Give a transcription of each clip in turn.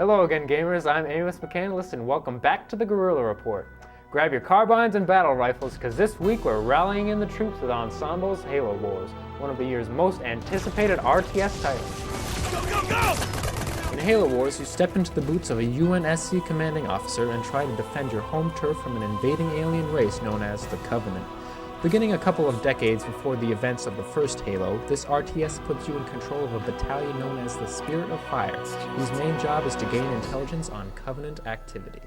Hello again, gamers. I'm Amos, McCandless, and welcome back to the Guerrilla Report. Grab your carbines and battle rifles, because this week we're rallying in the troops with Ensemble's Halo Wars, one of the year's most anticipated RTS titles. Go, go, go! In Halo Wars, you step into the boots of a UNSC commanding officer and try to defend your home turf from an invading alien race known as the Covenant. Beginning a couple of decades before the events of the first Halo, this RTS puts you in control of a battalion known as the Spirit of Fire, whose main job is to gain intelligence on Covenant activity.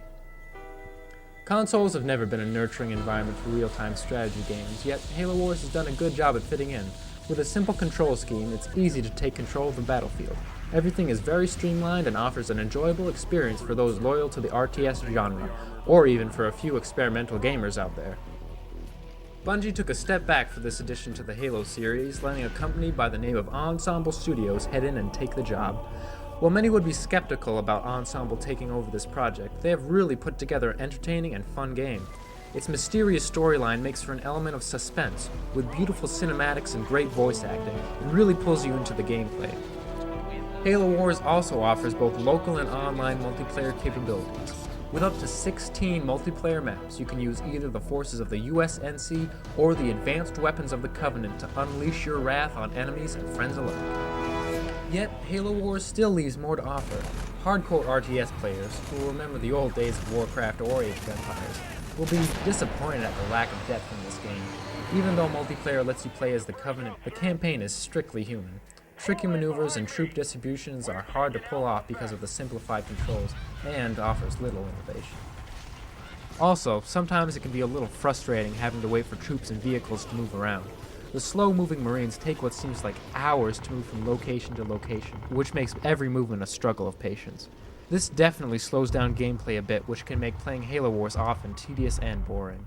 Consoles have never been a nurturing environment for real-time strategy games, yet Halo Wars has done a good job at fitting in. With a simple control scheme, it's easy to take control of the battlefield. Everything is very streamlined and offers an enjoyable experience for those loyal to the RTS genre, or even for a few experimental gamers out there. Bungie took a step back for this addition to the Halo series, letting a company by the name of Ensemble Studios head in and take the job. While many would be skeptical about Ensemble taking over this project, they have really put together an entertaining and fun game. Its mysterious storyline makes for an element of suspense, with beautiful cinematics and great voice acting, and really pulls you into the gameplay. Halo Wars also offers both local and online multiplayer capabilities. With up to 16 multiplayer maps, you can use either the forces of the USNC or the advanced weapons of the Covenant to unleash your wrath on enemies and friends alike. Yet, Halo Wars still leaves more to offer. Hardcore RTS players, who will remember the old days of Warcraft or Age of Empires, will be disappointed at the lack of depth in this game. Even though multiplayer lets you play as the Covenant, the campaign is strictly human. Tricky maneuvers and troop distributions are hard to pull off because of the simplified controls, and offers little innovation. Also, sometimes it can be a little frustrating having to wait for troops and vehicles to move around. The slow-moving Marines take what seems like hours to move from location to location, which makes every movement a struggle of patience. This definitely slows down gameplay a bit, which can make playing Halo Wars often tedious and boring.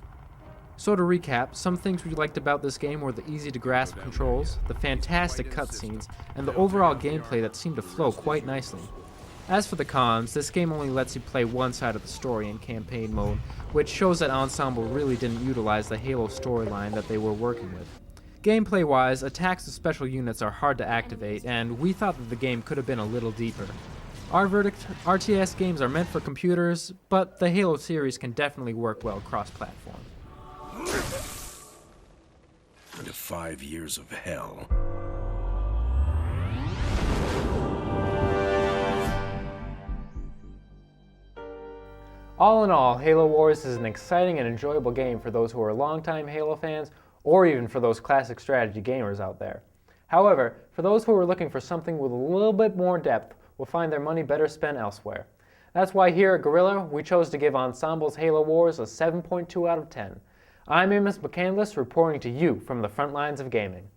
So to recap, some things we liked about this game were the easy-to-grasp controls, the fantastic cutscenes, and the overall gameplay that seemed to flow quite nicely. As for the cons, this game only lets you play one side of the story in campaign mode, which shows that Ensemble really didn't utilize the Halo storyline that they were working with. Gameplay-wise, attacks of special units are hard to activate, and we thought that the game could have been a little deeper. Our verdict, RTS games are meant for computers, but the Halo series can definitely work well cross-platform. Into 5 years of hell. All in all, Halo Wars is an exciting and enjoyable game for those who are longtime Halo fans, or even for those classic strategy gamers out there. However, for those who are looking for something with a little bit more depth, will find their money better spent elsewhere. That's why here at Guerrilla, we chose to give Ensemble's Halo Wars a 7.2 out of 10. I'm Amos McCandless, reporting to you from the front lines of gaming.